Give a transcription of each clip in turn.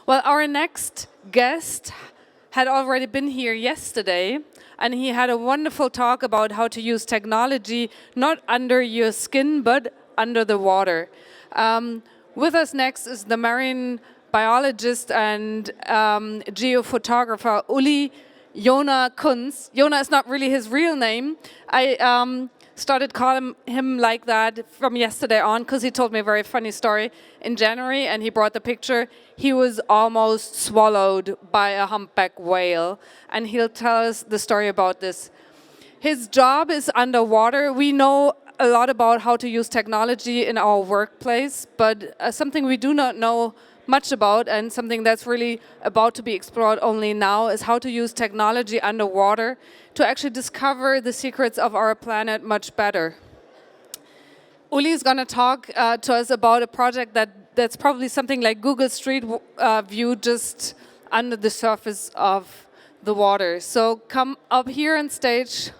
Well, our next guest had already been here yesterday, and he had a wonderful talk about how to use technology not under your skin, but under the water. With us next is the marine biologist and geophotographer Uli Kunz. Jona is not really his real name. I started calling him like that from yesterday on because he told me a very funny story in January, and he brought the picture. He was almost swallowed by a humpback whale, and he'll tell us the story about this. His job is underwater. We know a lot about how to use technology in our workplace, but something we do not know much about, and something that's really about to be explored only now, is how to use technology underwater to actually discover the secrets of our planet much better. Uli is going to talk to us about a project that's probably something like Google Street View, just under the surface of the water. So come up here on stage.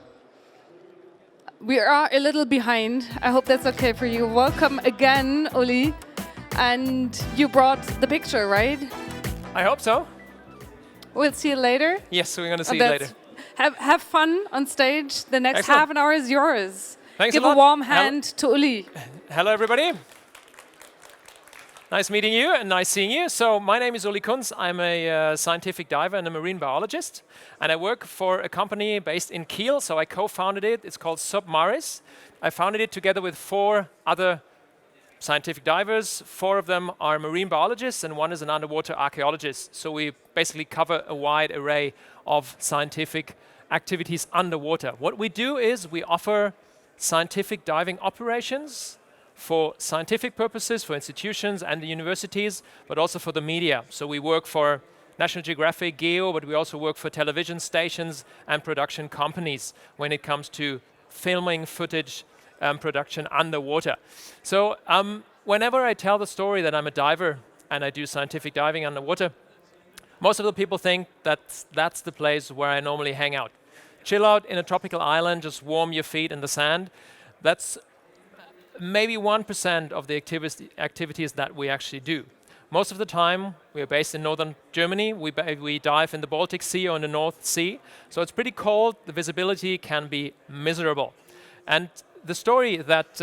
We are a little behind. I hope that's okay for you. Welcome again, Uli. And you brought the picture, right? I hope so. We'll see you later. Yes, we're going to see you later. Have fun on stage. The next Excellent. half an hour is yours. Thanks Give a lot. warm hand to Uli. Hello, everybody. Nice meeting you and nice seeing you. So my name is Uli Kunz. I'm a scientific diver and a marine biologist. And I work for a company based in Kiel. So I co-founded it. It's called SUBMARIS. I founded it together with 4 other scientific divers. 4 of them are marine biologists and 1 is an underwater archaeologist. So we basically cover a wide array of scientific activities underwater. What we do is we offer scientific diving operations for scientific purposes, for institutions and the universities, but also for the media. So we work for National Geographic, Geo, but we also work for television stations and production companies when it comes to filming footage production underwater. So whenever I tell the story that I'm a diver and I do scientific diving underwater, most of the people think that that's the place where I normally hang out. Chill out in a tropical island, just warm your feet in the sand. That's maybe 1% of the activities that we actually do. Most of the time, we are based in northern Germany. We dive in the Baltic Sea or in the North Sea. So it's pretty cold. The visibility can be miserable. And the story that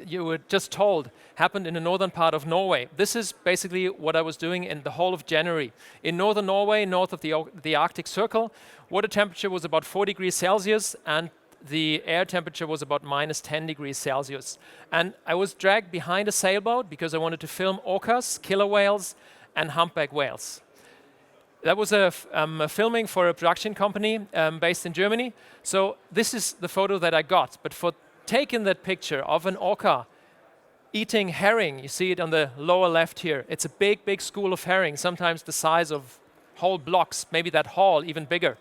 you were just told happened in the northern part of Norway. This is basically what I was doing in the whole of January. In northern Norway, north of the Arctic Circle, water temperature was about 4 degrees Celsius and the air temperature was about minus 10 degrees Celsius. And I was dragged behind a sailboat because I wanted to film orcas, killer whales, and humpback whales. That was a filming for a production company based in Germany. So this is the photo that I got. But for taking that picture of an orca eating herring, you see it on the lower left here. It's a big, big school of herring, sometimes the size of whole blocks, maybe that hall even bigger.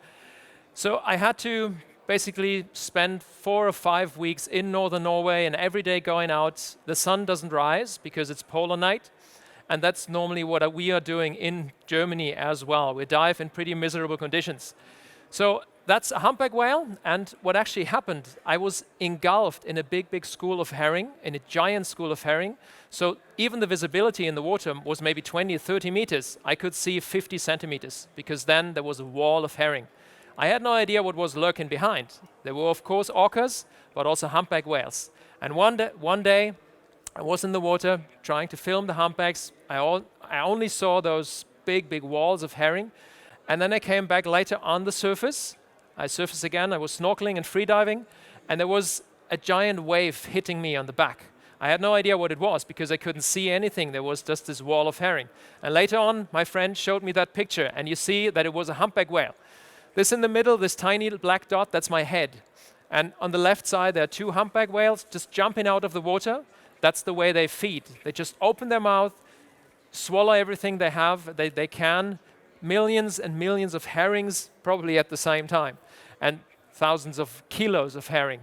So I had to basically spend 4 or 5 weeks in northern Norway and every day going out. The sun doesn't rise because it's polar night. And that's normally what we are doing in Germany as well. We dive in pretty miserable conditions. So that's a humpback whale. And what actually happened, I was engulfed in a big, big school of herring, in a giant school of herring. So even the visibility in the water was maybe 20 or 30 meters. I could see 50 centimeters because then there was a wall of herring. I had no idea what was lurking behind. There were, of course, orcas, but also humpback whales. And one day, I was in the water trying to film the humpbacks. I only saw those big, big walls of herring. And then I came back later on the surface. I surfaced again. I was snorkeling and freediving. And there was a giant wave hitting me on the back. I had no idea what it was because I couldn't see anything. There was just this wall of herring. And later on, my friend showed me that picture. And you see that it was a humpback whale. This in the middle, this tiny black dot, that's my head. And on the left side, there are 2 humpback whales just jumping out of the water. That's the way they feed. They just open their mouth, swallow everything they have, they can. Millions and millions of herrings probably at the same time. And thousands of kilos of herring.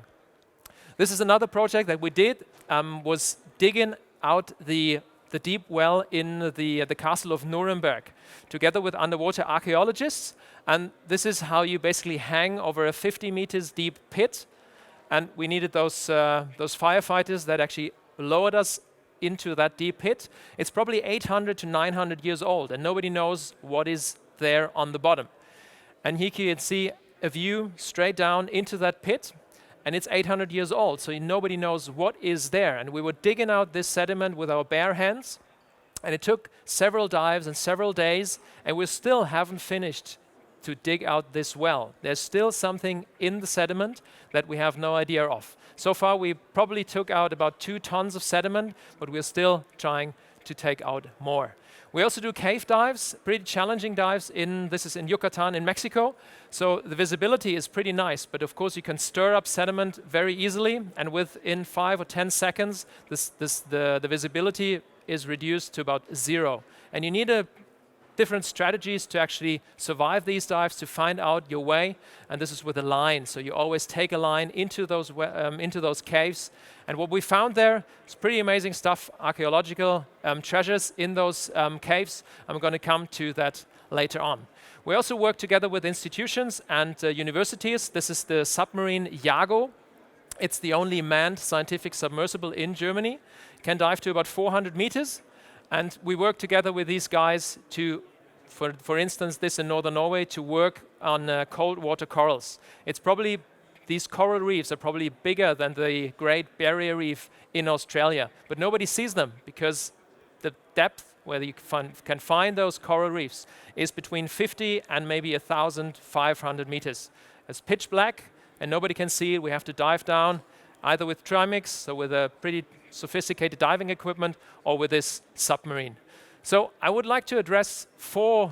This is another project that we did, was digging out the deep well in the castle of Nuremberg, together with underwater archaeologists. And this is how you basically hang over a 50 meters deep pit. And we needed those firefighters that actually lowered us into that deep pit. It's probably 800 to 900 years old, and nobody knows what is there on the bottom. And here you can see a view straight down into that pit, and it's 800 years old, so nobody knows what is there. And we were digging out this sediment with our bare hands, and it took several dives and several days, and we still haven't finished to dig out this well. There's still something in the sediment that we have no idea of. So far, we probably took out about 2 tons of sediment, but we're still trying to take out more. We also do cave dives, pretty challenging dives. This is in Yucatan in Mexico. So the visibility is pretty nice, but of course you can stir up sediment very easily, and within 5 or 10 seconds, the visibility is reduced to about 0. And you need different strategies to actually survive these dives, to find out your way, and this is with a line. So you always take a line into those caves. And what we found there is pretty amazing stuff, archaeological treasures in those caves. I'm going to come to that later on. We also work together with institutions and universities. This is the submarine Yago. It's the only manned scientific submersible in Germany. It can dive to about 400 meters. And we work together with these guys to, for instance, this in northern Norway, to work on cold water corals. These coral reefs are probably bigger than the Great Barrier Reef in Australia, but nobody sees them because the depth where you can find those coral reefs is between 50 and maybe 1,500 meters. It's pitch black and nobody can see it. We have to dive down either with trimix, so with a pretty sophisticated diving equipment, or with this submarine. So I would like to address 4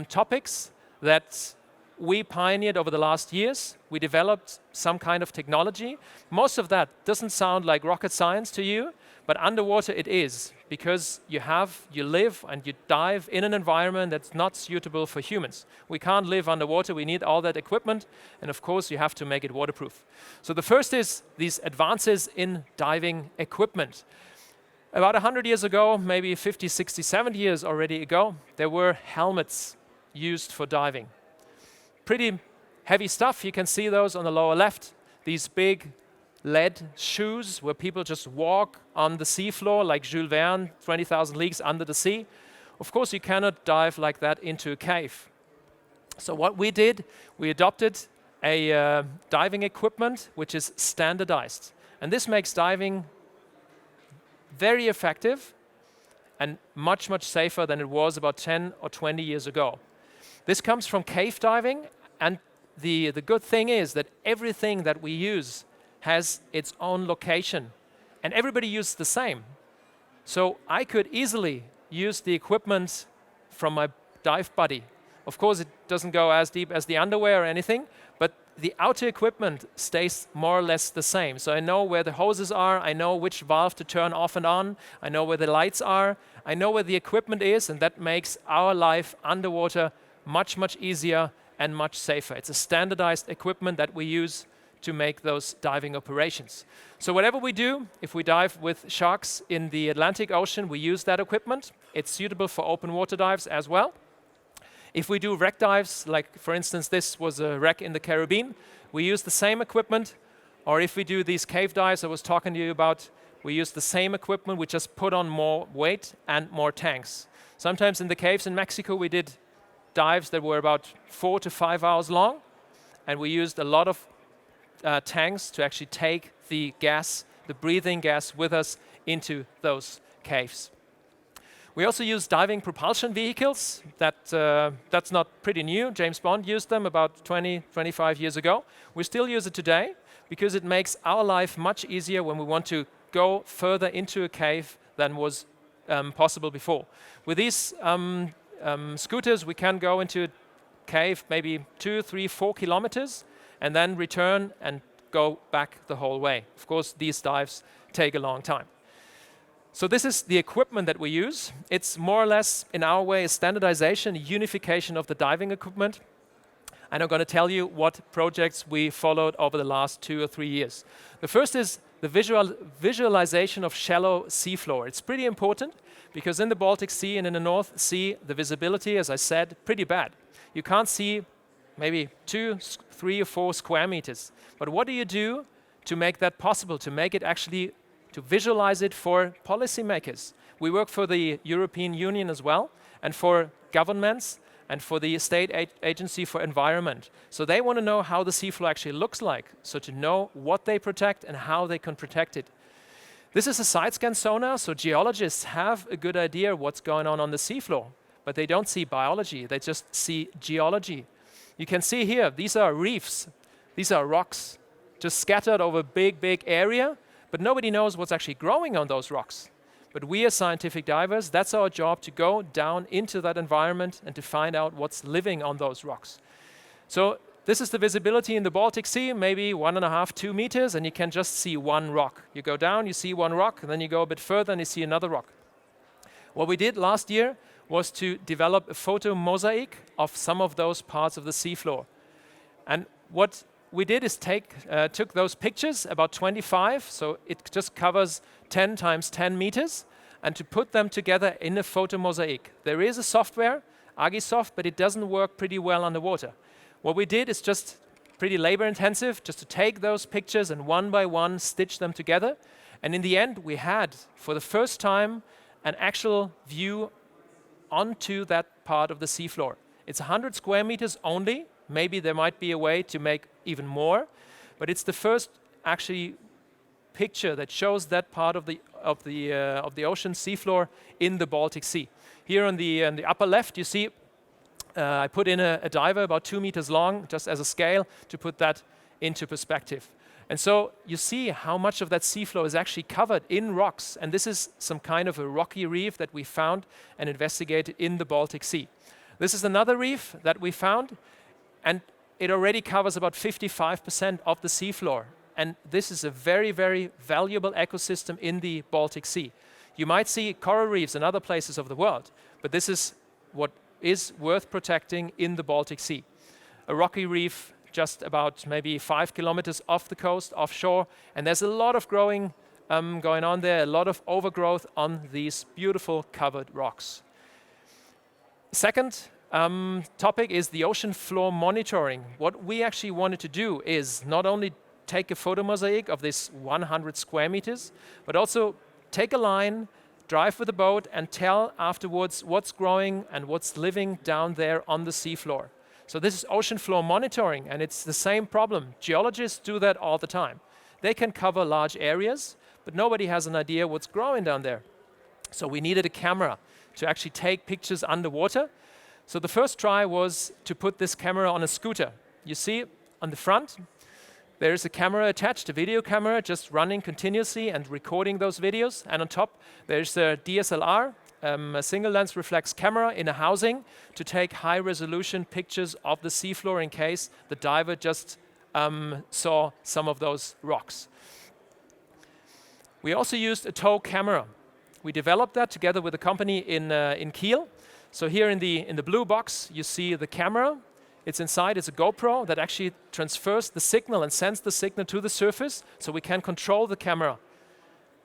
topics that we pioneered over the last years. We developed some kind of technology. Most of that doesn't sound like rocket science to you, but underwater it is, because you live and you dive in an environment that's not suitable for humans. We can't live underwater, we need all that equipment, and of course you have to make it waterproof. So the first is these advances in diving equipment. About 100 years ago, maybe 50, 60, 70 years already ago, there were helmets used for diving. Pretty heavy stuff, you can see those on the lower left, these big lead shoes where people just walk on the seafloor like Jules Verne, 20,000 leagues under the sea. Of course, you cannot dive like that into a cave. So what we did, we adopted a diving equipment which is standardized. And this makes diving very effective and much, much safer than it was about 10 or 20 years ago. This comes from cave diving, and the good thing is that everything that we use has its own location, and everybody uses the same. So I could easily use the equipment from my dive buddy. Of course, it doesn't go as deep as the underwear or anything, but the outer equipment stays more or less the same. So I know where the hoses are, I know which valve to turn off and on, I know where the lights are, I know where the equipment is, and that makes our life underwater much, much easier and much safer. It's a standardized equipment that we use to make those diving operations. So whatever we do, if we dive with sharks in the Atlantic Ocean, we use that equipment. It's suitable for open water dives as well. If we do wreck dives, like for instance this was a wreck in the Caribbean, we use the same equipment. Or if we do these cave dives I was talking to you about, we use the same equipment, we just put on more weight and more tanks. Sometimes in the caves in Mexico we did dives that were about 4 to 5 hours long, and we used a lot of tanks to actually take the gas, the breathing gas, with us into those caves. We also use diving propulsion vehicles. That's not pretty new. James Bond used them about 20, 25 years ago. We still use it today because it makes our life much easier when we want to go further into a cave than was possible before. With these scooters, we can go into a cave maybe 2, 3, 4 kilometers, and then return and go back the whole way. Of course, these dives take a long time. So this is the equipment that we use. It's more or less, in our way, a standardization, a unification of the diving equipment. And I'm going to tell you what projects we followed over the last 2 or 3 years. The first is the visualization of shallow seafloor. It's pretty important because in the Baltic Sea and in the North Sea, the visibility, as I said, pretty bad. You can't see maybe 2, 3 or 4 square meters. But what do you do to make that possible, to make it actually to visualize it for policymakers. We work for the European Union as well, and for governments, and for the State Agency for Environment. So they want to know how the seafloor actually looks like, so to know what they protect and how they can protect it. This is a side scan sonar, so geologists have a good idea what's going on the seafloor, but they don't see biology, they just see geology. You can see here, these are reefs, these are rocks, just scattered over a big area, but nobody knows what's actually growing on those rocks. But we as scientific divers, that's our job, to go down into that environment and to find out what's living on those rocks. So this is the visibility in the Baltic Sea, maybe 1.5, 2 meters, and you can just see one rock. You go down, you see one rock, and then you go a bit further and you see another rock. What we did last year was to develop a photo mosaic of some of those parts of the seafloor. And what we did is took those pictures, about 25, so it just covers 10 times 10 meters, and to put them together in a photo mosaic. There is a software, Agisoft, but it doesn't work pretty well underwater. What we did is just pretty labor intensive, just to take those pictures and one by one stitch them together. And in the end, we had, for the first time, an actual view onto that part of the seafloor. It's 100 square meters only. Maybe there might be a way to make even more, but it's the first actually picture that shows that part of the ocean seafloor in the Baltic Sea. Here on the upper left, you see I put in a diver about 2 meters long, just as a scale, to put that into perspective. And so you see how much of that seafloor is actually covered in rocks, and this is some kind of a rocky reef that we found and investigated in the Baltic Sea. This is another reef that we found, and it already covers about 55% of the seafloor. And this is a very, very valuable ecosystem in the Baltic Sea. You might see coral reefs in other places of the world, but this is what is worth protecting in the Baltic Sea. A rocky reef just about maybe 5 kilometers off the coast, offshore, and there's a lot of growing going on there, a lot of overgrowth on these beautiful covered rocks. Second topic is the ocean floor monitoring. What we actually wanted to do is not only take a photo mosaic of this 100 square meters, but also take a line, drive with a boat, and tell afterwards what's growing and what's living down there on the seafloor. So this is ocean floor monitoring, and it's the same problem. Geologists do that all the time. They can cover large areas, but nobody has an idea what's growing down there. So we needed a camera to actually take pictures underwater. So the first try was to put this camera on a scooter. You see on the front, there's a camera attached, a video camera, just running continuously and recording those videos. And on top, there's a DSLR, a single lens reflex camera in a housing to take high resolution pictures of the seafloor in case the diver just saw some of those rocks. We also used a tow camera. We developed that together with a company in Kiel. So here in the blue box, you see the camera. It's inside, it's a GoPro that actually transfers the signal and sends the signal to the surface, so we can control the camera.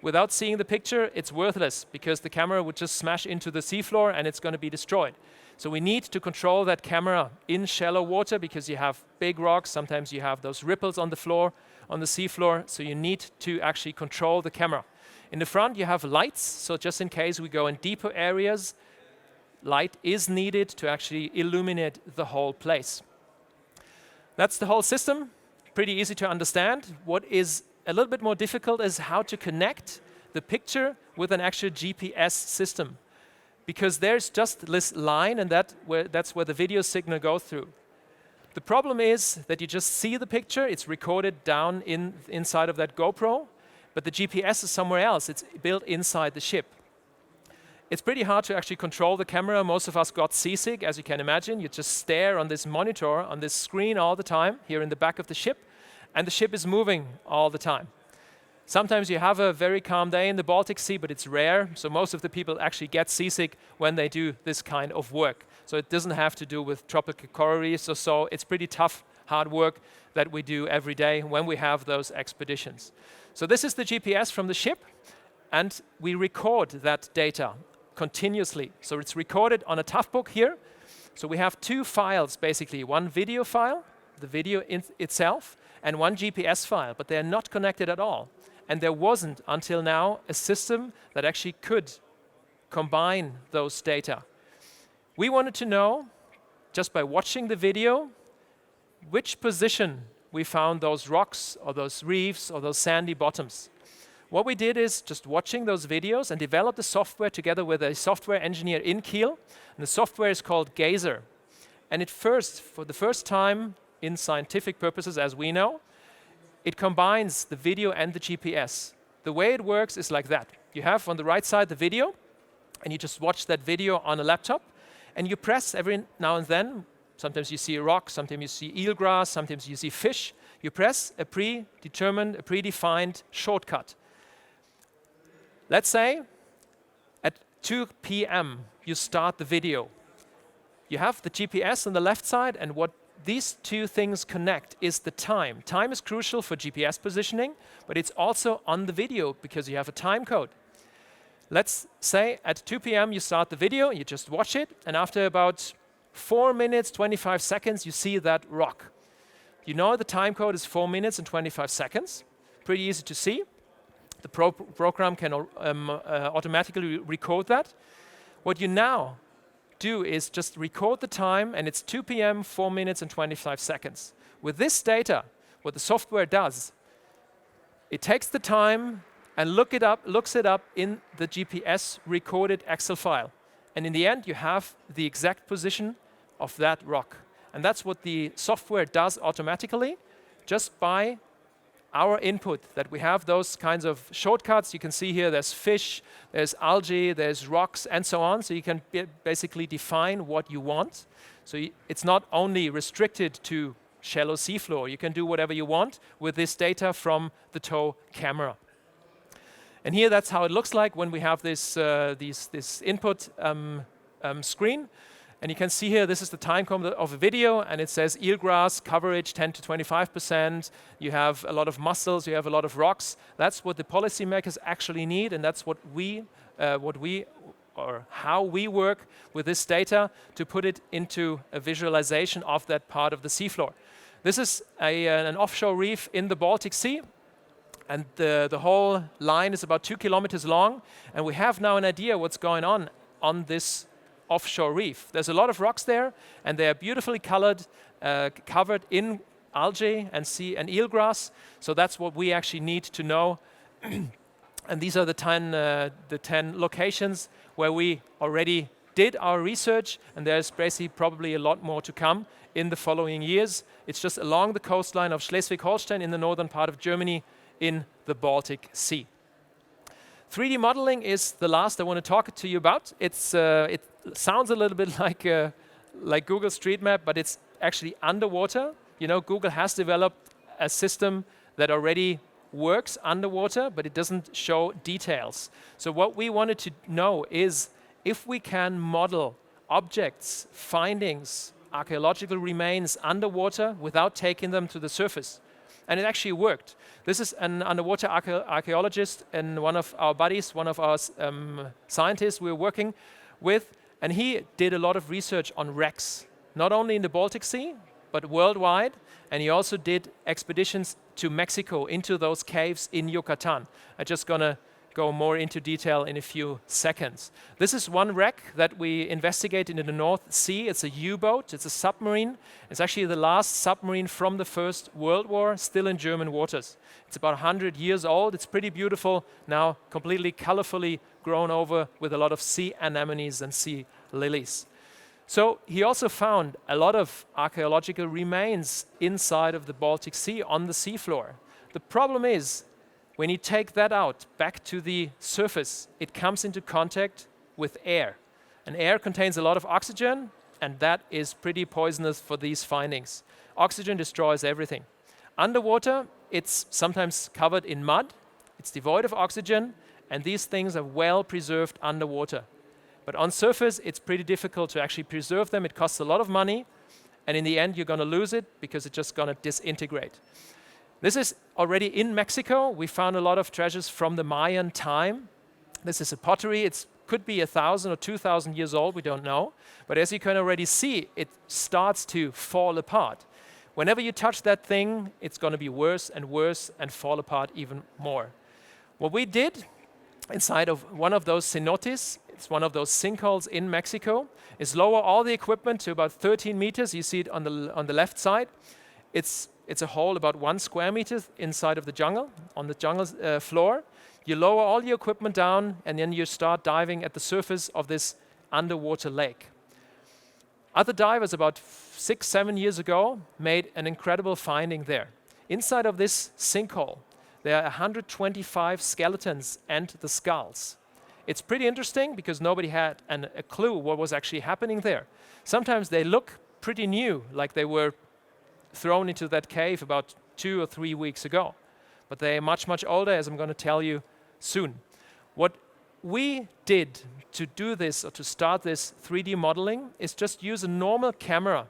Without seeing the picture, it's worthless, because the camera would just smash into the seafloor and it's going to be destroyed. So we need to control that camera in shallow water, because you have big rocks, sometimes you have those ripples on the floor, on the seafloor, so you need to actually control the camera. In the front, you have lights, so just in case we go in deeper areas, light is needed to actually illuminate the whole place. That's the whole system. Pretty easy to understand. What is a little bit more difficult is how to connect the picture with an actual GPS system, because there's just this line, and that's where the video signal goes through. The problem is that you just see the picture, it's recorded down inside of that GoPro, but the GPS is somewhere else. It's built inside the ship. It's pretty hard to actually control the camera. Most of us got seasick, as you can imagine. You just stare on this monitor, on this screen all the time, here in the back of the ship, and the ship is moving all the time. Sometimes you have a very calm day in the Baltic Sea, but it's rare, so most of the people actually get seasick when they do this kind of work. So it doesn't have to do with tropical coral reefs or so. It's pretty tough, hard work that we do every day when we have those expeditions. So this is the GPS from the ship, and we record that data continuously. So it's recorded on a toughbook here. So we have two files, basically. One video file, the video itself, and one GPS file, but they're not connected at all. And there wasn't, until now, a system that actually could combine those data. We wanted to know, just by watching the video, which position we found those rocks or those reefs or those sandy bottoms. What we did is just watching those videos and developed the software together with a software engineer in Kiel. And the software is called Gazer. And for the first time in scientific purposes, as we know, it combines the video and the GPS. The way it works is like that. You have on the right side the video, and you just watch that video on a laptop, and you press every now and then. Sometimes you see a rock, sometimes you see eelgrass, sometimes you see fish. You press a predefined shortcut. Let's say at 2 p.m. you start the video. You have the GPS on the left side, and what these two things connect is the time. Time is crucial for GPS positioning, but it's also on the video because you have a time code. Let's say at 2 p.m. you start the video, you just watch it, and after about 4 minutes, 25 seconds, you see that rock. You know the time code is 4 minutes and 25 seconds. Pretty easy to see. The program can automatically record that. What you now do is just record the time, and it's 2 p.m., 4 minutes and 25 seconds. With this data, what the software does, it takes the time and looks it up in the GPS recorded Excel file. And in the end, you have the exact position of that rock. And that's what the software does automatically, just by our input, that we have those kinds of shortcuts. You can see here there's fish, there's algae, there's rocks, and so on. So you can basically define what you want. So it's not only restricted to shallow seafloor. You can do whatever you want with this data from the tow camera. And here, that's how it looks like when we have this input screen. And you can see here, this is the time code of a video, and it says eelgrass coverage 10 to 25%. You have a lot of mussels, you have a lot of rocks. That's what the policymakers actually need, and that's how we work with this data to put it into a visualization of that part of the seafloor. This is an offshore reef in the Baltic Sea. And the whole line is about 2 kilometers long. And we have now an idea what's going on this offshore reef. There's a lot of rocks there, and they are beautifully colored, covered in algae and eelgrass. So that's what we actually need to know. And these are the 10 locations where we already did our research, and there's basically probably a lot more to come in the following years. It's just along the coastline of Schleswig-Holstein in the northern part of Germany, in the Baltic Sea. 3D modeling is the last I want to talk to you about. It sounds a little bit like Google Street Map, but it's actually underwater. You know, Google has developed a system that already works underwater, but it doesn't show details. So what we wanted to know is if we can model objects, findings, archaeological remains underwater without taking them to the surface. And it actually worked. This is an underwater archaeologist and one of our buddies, one of our scientists we're working with, and he did a lot of research on wrecks, not only in the Baltic Sea, but worldwide, and he also did expeditions to Mexico, into those caves in Yucatan. I'm just going to go more into detail in a few seconds. This is one wreck that we investigated in the North Sea. It's a U-boat, it's a submarine. It's actually the last submarine from the First World War, still in German waters. It's about 100 years old. It's pretty beautiful, now completely colorfully grown over with a lot of sea anemones and sea lilies. So he also found a lot of archaeological remains inside of the Baltic Sea on the seafloor. The problem is, when you take that out back to the surface, it comes into contact with air. And air contains a lot of oxygen, and that is pretty poisonous for these findings. Oxygen destroys everything. Underwater, it's sometimes covered in mud, it's devoid of oxygen, and these things are well preserved underwater. But on surface, it's pretty difficult to actually preserve them. It costs a lot of money, and in the end, you're going to lose it because it's just going to disintegrate. This is already in Mexico. We found a lot of treasures from the Mayan time. This is a pottery. It could be 1,000 or 2,000 years old. We don't know. But as you can already see, it starts to fall apart. Whenever you touch that thing, it's going to be worse and worse and fall apart even more. What we did inside of one of those cenotes, it's one of those sinkholes in Mexico, is lower all the equipment to about 13 meters. You see it on the left side. It's a hole about 1 square meter inside of the jungle, on the jungle floor. You lower all your equipment down, and then you start diving at the surface of this underwater lake. Other divers about 6-7 years ago made an incredible finding there. Inside of this sinkhole, there are 125 skeletons and the skulls. It's pretty interesting because nobody had a clue what was actually happening there. Sometimes they look pretty new, like they were thrown into that cave about 2 or 3 weeks ago. But they are much, much older, as I'm going to tell you soon. What we did to do this, or to start this 3D modeling, is just use a normal camera.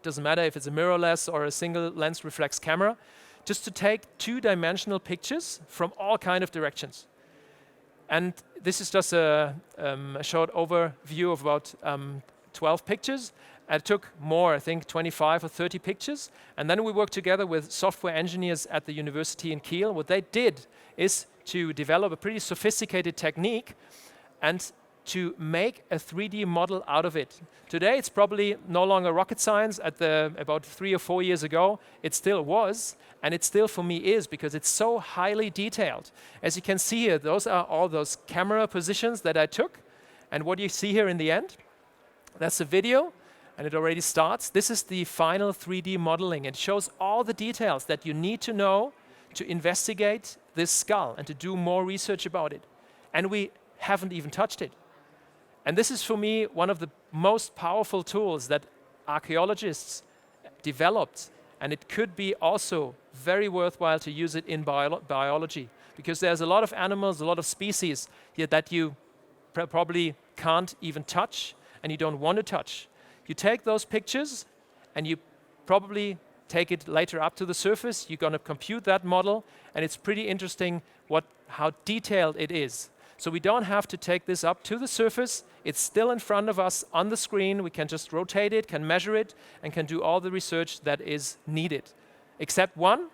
Doesn't matter if it's a mirrorless or a single lens reflex camera, just to take 2-dimensional pictures from all kind of directions. And this is just a short overview of about 12 pictures. It took more, I think 25 or 30 pictures. And then we worked together with software engineers at the university in Kiel. What they did is to develop a pretty sophisticated technique and to make a 3D model out of it. Today it's probably no longer rocket science. About 3 or 4 years ago it still was, and it still for me is, because it's so highly detailed. As you can see here, those are all those camera positions that I took, and what you see here in the end, that's a video, and it already starts. This is the final 3D modeling. It shows all the details that you need to know to investigate this skull and to do more research about it. And we haven't even touched it. And this is, for me, one of the most powerful tools that archaeologists developed. And it could be also very worthwhile to use it in biology, because there's a lot of animals, a lot of species here that you probably can't even touch and you don't want to touch. You take those pictures and you probably take it later up to the surface. You're going to compute that model, and it's pretty interesting how detailed it is. So we don't have to take this up to the surface. It's still in front of us on the screen. We can just rotate it, can measure it, and can do all the research that is needed. Except one,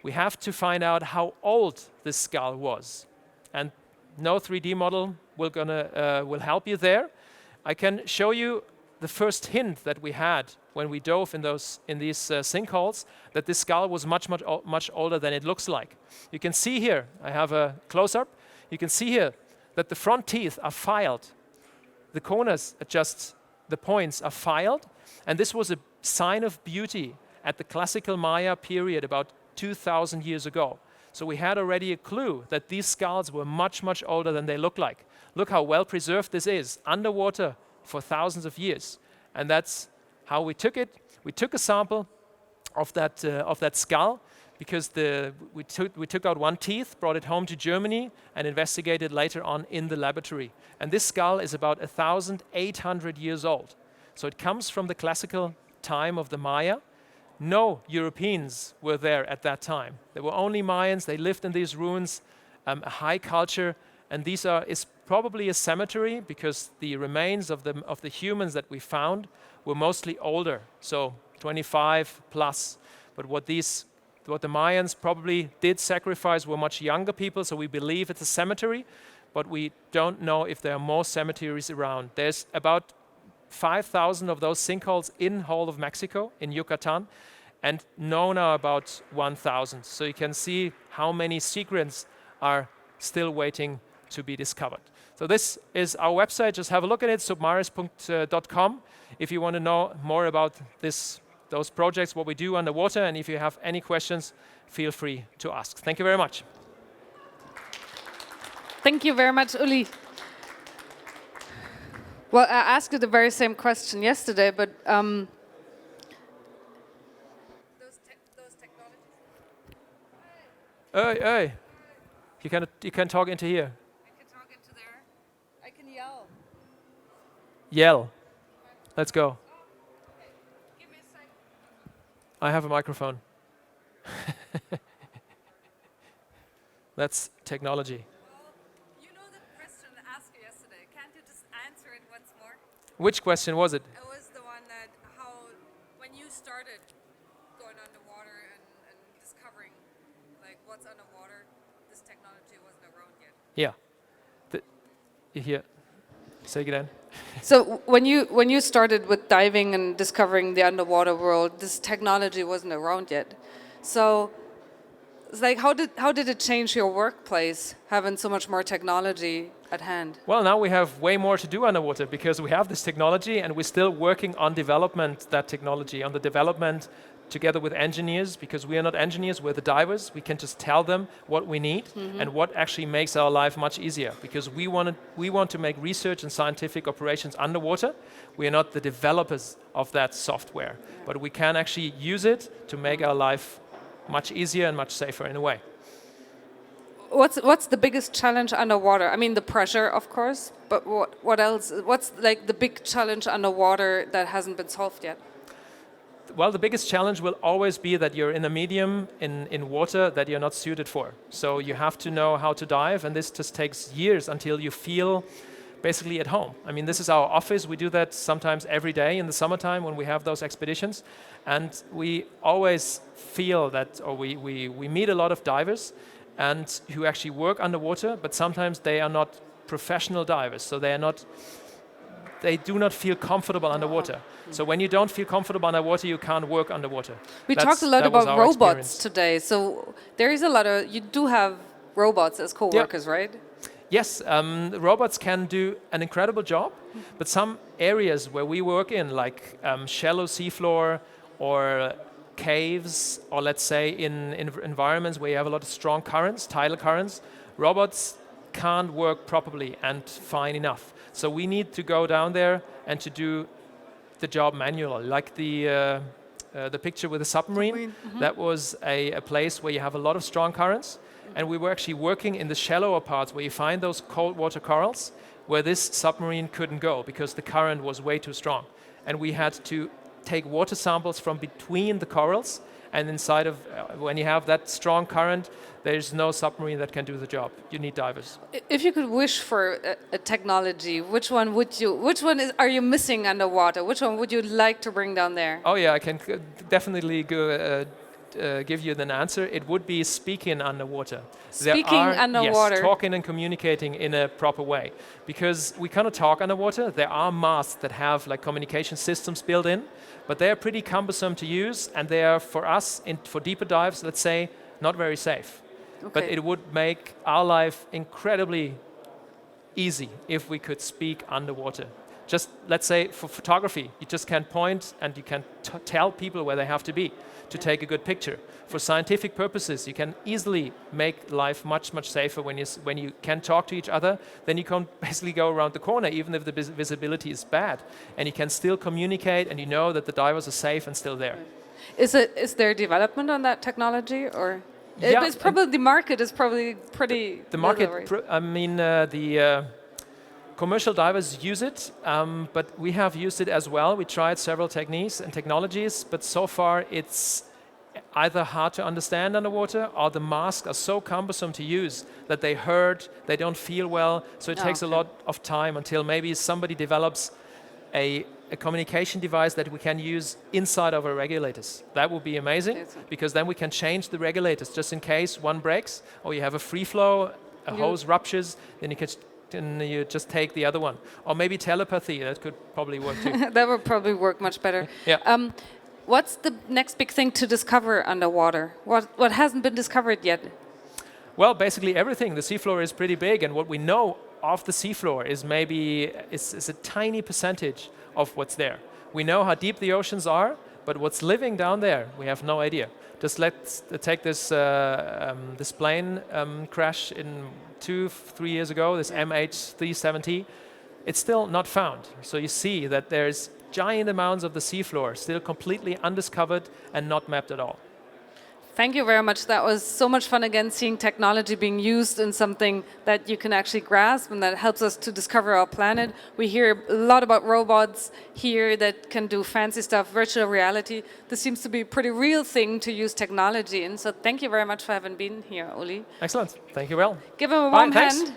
we have to find out how old this skull was. And no 3D model will help you there. I can show you the first hint that we had when we dove in these sinkholes, that this skull was much older than it looks like. You can see here, I have a close-up. You can see here that the front teeth are filed. The corners, the points are filed, and this was a sign of beauty at the classical Maya period about 2,000 years ago. So we had already a clue that these skulls were much, much older than they look like. Look how well preserved this is, underwater for thousands of years. And that's how we took it. We took a sample of that skull, because we took out one teeth, brought it home to Germany, and investigated later on in the laboratory. And this skull is about 1,800 years old. So it comes from the classical time of the Maya. No Europeans were there at that time. There were only Mayans. They lived in these ruins, a high culture, and is probably a cemetery, because the remains of the humans that we found were mostly older, so 25 plus. But what the Mayans probably did sacrifice were much younger people, so we believe it's a cemetery, but we don't know if there are more cemeteries around. There's about 5,000 of those sinkholes in whole of Mexico, in Yucatan, and known are about 1,000. So you can see how many secrets are still waiting to be discovered. So this is our website. Just have a look at it, submaris.com, if you want to know more about those projects, what we do underwater, and if you have any questions, feel free to ask. Thank you very much. Thank you very much, Uli. Well, I asked you the very same question yesterday, but those technologies. Hey. You can talk into here. I can talk into there. I can yell. Yell. Let's go. Oh, okay. Give me a second. I have a microphone. That's technology. Well, you know the question I asked you yesterday. Can't you just answer it once more? Which question was it? It was the one that when you started going underwater and discovering like what's underwater, this technology. Yeah. Here. Say again. So when you started with diving and discovering the underwater world, this technology wasn't around yet. So it's like how did it change your workplace having so much more technology at hand? Well, now we have way more to do underwater because we have this technology and we're still working on development, that technology, on the development together with engineers, because we are not engineers, we're the divers. We can just tell them what we need and what actually makes our life much easier, because we want to make research and scientific operations underwater. We are not the developers of that software, but we can actually use it to make our life much easier and much safer in a way. What's the biggest challenge underwater? I mean, the pressure, of course, but what else? What's like the big challenge underwater that hasn't been solved yet? Well, the biggest challenge will always be that you're in a medium in water that you're not suited for. So you have to know how to dive, and this just takes years until you feel basically at home. I mean, this is our office. We do that sometimes every day in the summertime when we have those expeditions. And we always feel that, or we meet a lot of divers and who actually work underwater, but sometimes they are not professional divers. So they do not feel comfortable underwater. So when you don't feel comfortable underwater, you can't work underwater. We talked a lot about robots today. So there is a lot of, you do have robots as co-workers, right? Yes, robots can do an incredible job, but some areas where we work in, like shallow seafloor or caves, or let's say in environments where you have a lot of strong currents, tidal currents, robots can't work properly and fine enough. So we need to go down there and to do the job manually, like the picture with the submarine. That was a place where you have a lot of strong currents, and we were actually working in the shallower parts where you find those cold water corals, where this submarine couldn't go because the current was way too strong. And we had to take water samples from between the corals, and inside of, when you have that strong current, there's no submarine that can do the job. You need divers. If you could wish for a technology, which one are you missing underwater? Which one would you like to bring down there? Oh yeah, I can definitely give you an answer. It would be speaking underwater. Underwater? Yes, talking and communicating in a proper way. Because we cannot talk underwater. There are masts that have like communication systems built in, but they are pretty cumbersome to use, and they are, for us, for deeper dives, let's say, not very safe. Okay. But it would make our life incredibly easy if we could speak underwater. Just, let's say, for photography, you just can point and you can tell people where they have to be to take a good picture. For scientific purposes, you can easily make life much, much safer when you can talk to each other. Then you can basically go around the corner, even if the visibility is bad. And you can still communicate, and you know that the divers are safe and still there. Is there development on that technology, or? Yeah, it's probably the market is probably pretty. The market, the commercial divers use it, but we have used it as well. We tried several techniques and technologies, but so far it's either hard to understand underwater, or the masks are so cumbersome to use that they hurt, they don't feel well. So it takes a lot of time until maybe somebody develops a communication device that we can use inside of our regulators. That would be amazing, because then we can change the regulators just in case one breaks, or you have a free flow, a hose ruptures, then you just take the other one. Or maybe telepathy, that could probably work too. That would probably work much better. Yeah. What's the next big thing to discover underwater? What hasn't been discovered yet? Well, basically everything. The seafloor is pretty big, and what we know of the seafloor is maybe is a tiny percentage of what's there. We know how deep the oceans are, but what's living down there, we have no idea. Just let's take this this plane crash in 2-3 years ago, this MH370. It's still not found. So you see that there's giant amounts of the seafloor still completely undiscovered and not mapped at all. Thank you very much. That was so much fun again, seeing technology being used in something that you can actually grasp and that helps us to discover our planet. We hear a lot about robots here that can do fancy stuff, virtual reality. This seems to be a pretty real thing to use technology in. So thank you very much for having been here, Uli. Excellent. Thank you, well. Give him a warm hand.